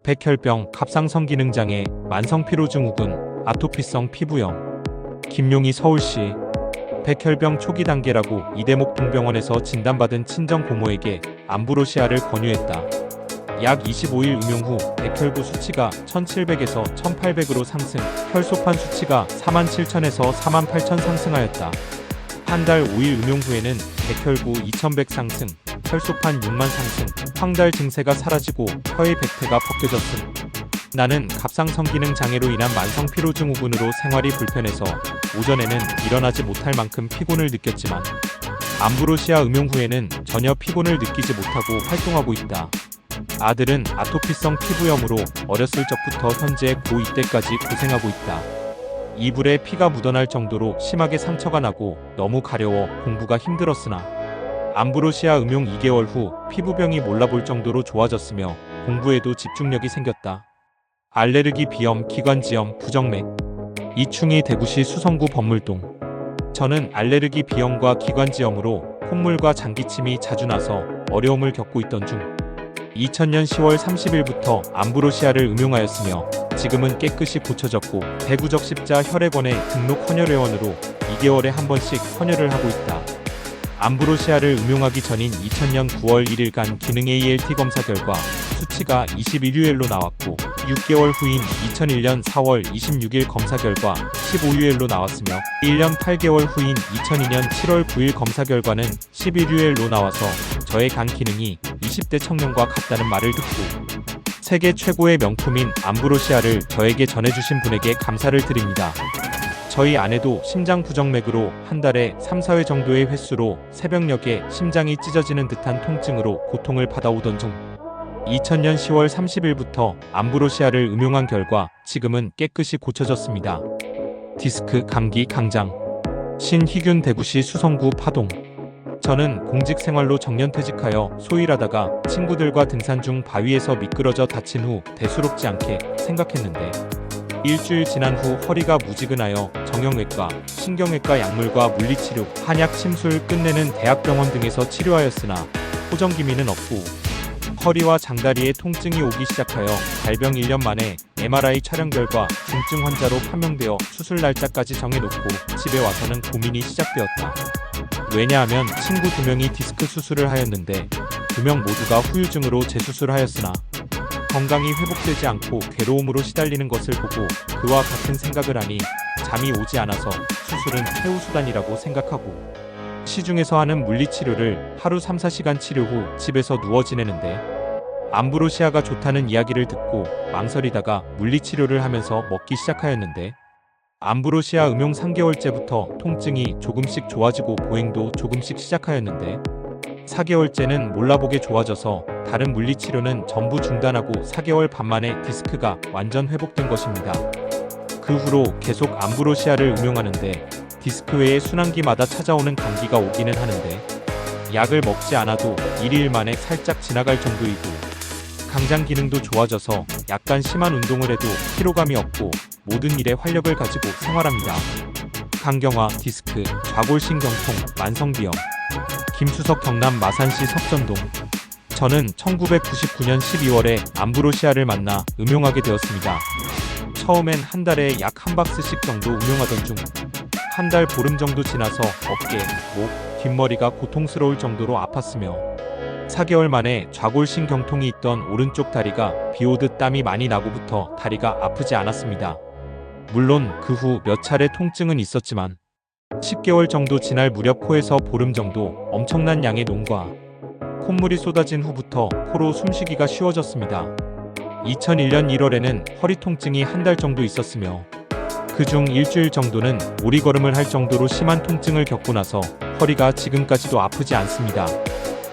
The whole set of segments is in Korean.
백혈병, 갑상선기능장애, 만성피로증후군, 아토피성 피부염. 김용희 서울시. 백혈병 초기 단계라고 이대목동병원에서 진단받은 친정 고모에게 암브로시아를 권유했다. 약 25일 음용 후 백혈구 수치가 1700에서 1800으로 상승, 혈소판 수치가 47000에서 48000 상승하였다. 한 달 5일 음용 후에는 백혈구 2100 상승, 혈소판 6만 상승, 황달 증세가 사라지고 혀의 백태가 벗겨졌음. 나는 갑상선기능 장애로 인한 만성피로증후군으로 생활이 불편해서 오전에는 일어나지 못할 만큼 피곤을 느꼈지만 암브로시아 음용 후에는 전혀 피곤을 느끼지 못하고 활동하고 있다. 아들은 아토피성 피부염으로 어렸을 적부터 현재 고2 때까지 고생하고 있다. 이불에 피가 묻어날 정도로 심하게 상처가 나고 너무 가려워 공부가 힘들었으나 암브로시아 음용 2개월 후 피부병이 몰라볼 정도로 좋아졌으며 공부에도 집중력이 생겼다. 알레르기 비염, 기관지염, 부정맥. 이충희 대구시 수성구 범물동. 저는 알레르기 비염과 기관지염으로 콧물과 장기침이 자주 나서 어려움을 겪고 있던 중 2000년 10월 30일부터 암브로시아를 음용하였으며 지금은 깨끗이 고쳐졌고 대구적 십자 혈액원에 등록 헌혈회원으로 2개월에 한 번씩 헌혈을 하고 있다. 암브로시아를 음용하기 전인 2000년 9월 1일간 기능 ALT 검사 결과 수치가 21UL로 나왔고 6개월 후인 2001년 4월 26일 검사 결과 15UL로 나왔으며 1년 8개월 후인 2002년 7월 9일 검사 결과는 11UL로 나와서 저의 간 기능이 20대 청년과 같다는 말을 듣고 세계 최고의 명품인 암브로시아를 저에게 전해주신 분에게 감사를 드립니다. 저희 아내도 심장 부정맥으로 한 달에 3, 4회 정도의 횟수로 새벽녘에 심장이 찢어지는 듯한 통증으로 고통을 받아오던 중 2000년 10월 30일부터 암브로시아를 음용한 결과 지금은 깨끗이 고쳐졌습니다. 디스크, 감기, 강장. 신희균 대구시 수성구 파동. 저는 공직생활로 정년퇴직하여 소일하다가 친구들과 등산 중 바위에서 미끄러져 다친 후 대수롭지 않게 생각했는데 일주일 지난 후 허리가 무지근하여 정형외과, 신경외과 약물과 물리치료, 한약 침술 끝내는 대학병원 등에서 치료하였으나 호전기미는 없고 허리와 장다리에 통증이 오기 시작하여 발병 1년 만에 MRI 촬영 결과 중증 환자로 판명되어 수술 날짜까지 정해놓고 집에 와서는 고민이 시작되었다. 왜냐하면 친구 2명이 디스크 수술을 하였는데 2명 모두가 후유증으로 재수술하였으나 건강이 회복되지 않고 괴로움으로 시달리는 것을 보고 그와 같은 생각을 하니 잠이 오지 않아서 수술은 최후수단이라고 생각하고 시중에서 하는 물리치료를 하루 3, 4시간 치료 후 집에서 누워 지내는데 암브로시아가 좋다는 이야기를 듣고 망설이다가 물리치료를 하면서 먹기 시작하였는데 암브로시아 음용 3개월째부터 통증이 조금씩 좋아지고 보행도 조금씩 시작하였는데 4개월째는 몰라보게 좋아져서 다른 물리치료는 전부 중단하고 4개월 반 만에 디스크가 완전 회복된 것입니다. 그 후로 계속 암브로시아를 음용하는데 디스크 외에 순환기마다 찾아오는 감기가 오기는 하는데 약을 먹지 않아도 1일 만에 살짝 지나갈 정도이고 강장 기능도 좋아져서 약간 심한 운동을 해도 피로감이 없고 모든 일에 활력을 가지고 생활합니다. 간경화, 디스크, 좌골신경통, 만성비염. 김수석 경남 마산시 석전동. 저는 1999년 12월에 암브로시아를 만나 음용하게 되었습니다. 처음엔 한 달에 약 한 박스씩 정도 음용하던 중 한 달 보름 정도 지나서 어깨, 목, 뒷머리가 고통스러울 정도로 아팠으며 4개월 만에 좌골신경통이 있던 오른쪽 다리가 비오듯 땀이 많이 나고부터 다리가 아프지 않았습니다. 물론 그 후 몇 차례 통증은 있었지만 10개월 정도 지날 무렵 코에서 보름 정도 엄청난 양의 녹과 콧물이 쏟아진 후부터 코로 숨쉬기가 쉬워졌습니다. 2001년 1월에는 허리 통증이 한 달 정도 있었으며 그중 일주일 정도는 오리걸음을 할 정도로 심한 통증을 겪고 나서 허리가 지금까지도 아프지 않습니다.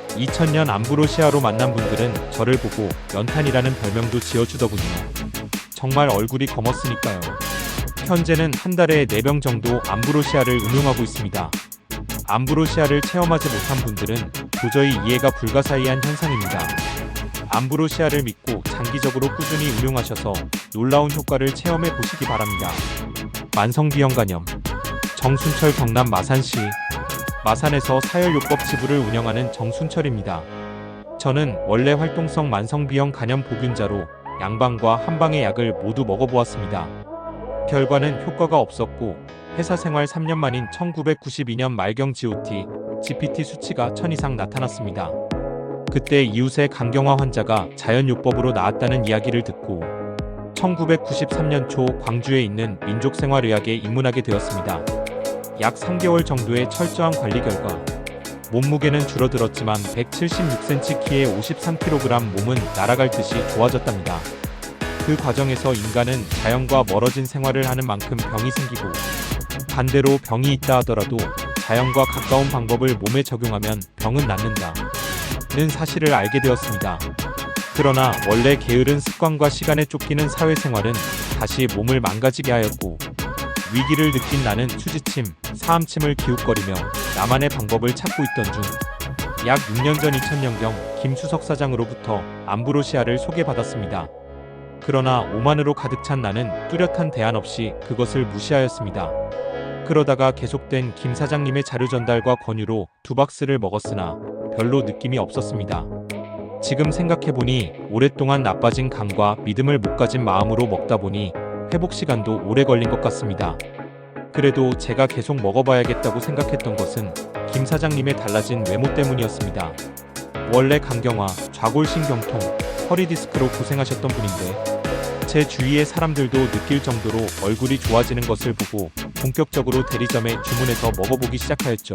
2000년 암브로시아로 만난 분들은 저를 보고 연탄이라는 별명도 지어주더군요. 정말 얼굴이 검었으니까요. 현재는 한 달에 4병 정도 암브로시아를 음용하고 있습니다. 암브로시아를 체험하지 못한 분들은 도저히 이해가 불가사의한 현상입니다. 암브로시아를 믿고 장기적으로 꾸준히 음용하셔서 놀라운 효과를 체험해 보시기 바랍니다. 만성비형 간염. 정순철 경남 마산시. 마산에서 사열요법 지부를 운영하는 정순철입니다. 저는 원래 활동성 만성비형 간염 보균자로 양방과 한방의 약을 모두 먹어보았습니다. 결과는 효과가 없었고 회사 생활 3년 만인 1992년 말경 GOT, GPT 수치가 1000 이상 나타났습니다. 그때 이웃의 강경화 환자가 자연요법으로 나았다는 이야기를 듣고 1993년 초 광주에 있는 민족생활의학에 입문하게 되었습니다. 약 3개월 정도의 철저한 관리 결과 몸무게는 줄어들었지만 176cm 키에 53kg 몸은 날아갈 듯이 좋아졌답니다. 그 과정에서 인간은 자연과 멀어진 생활을 하는 만큼 병이 생기고 반대로 병이 있다 하더라도 자연과 가까운 방법을 몸에 적용하면 병은 낫는다는 사실을 알게 되었습니다. 그러나 원래 게으른 습관과 시간에 쫓기는 사회생활은 다시 몸을 망가지게 하였고 위기를 느낀 나는 수지침, 사암침을 기웃거리며 나만의 방법을 찾고 있던 중 약 6년 전 2000년경 김 수석 사장으로부터 암브로시아를 소개받았습니다. 그러나 오만으로 가득 찬 나는 뚜렷한 대안 없이 그것을 무시하였습니다. 그러다가 계속된 김 사장님의 자료 전달과 권유로 2박스를 먹었으나 별로 느낌이 없었습니다. 지금 생각해보니 오랫동안 나빠진 감과 믿음을 못 가진 마음으로 먹다 보니 회복 시간도 오래 걸린 것 같습니다. 그래도 제가 계속 먹어봐야겠다고 생각했던 것은 김 사장님의 달라진 외모 때문이었습니다. 원래 강경화, 좌골신경통, 허리 디스크로 고생하셨던 분인데 제 주위의 사람들도 느낄 정도로 얼굴이 좋아지는 것을 보고 본격적으로 대리점에 주문해서 먹어보기 시작하였죠.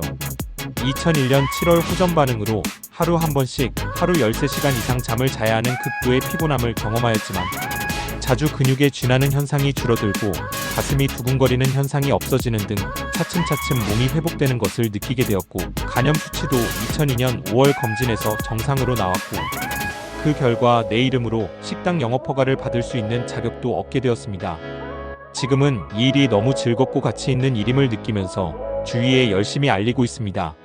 2001년 7월 후전 반응으로 하루 한 번씩 하루 13시간 이상 잠을 자야 하는 극도의 피곤함을 경험하였지만 자주 근육에 쥐나는 현상이 줄어들고 가슴이 두근거리는 현상이 없어지는 등 차츰차츰 몸이 회복되는 것을 느끼게 되었고 간염 수치도 2002년 5월 검진에서 정상으로 나왔고 그 결과 내 이름으로 식당 영업 허가를 받을 수 있는 자격도 얻게 되었습니다. 지금은 이 일이 너무 즐겁고 가치 있는 일임을 느끼면서 주위에 열심히 알리고 있습니다.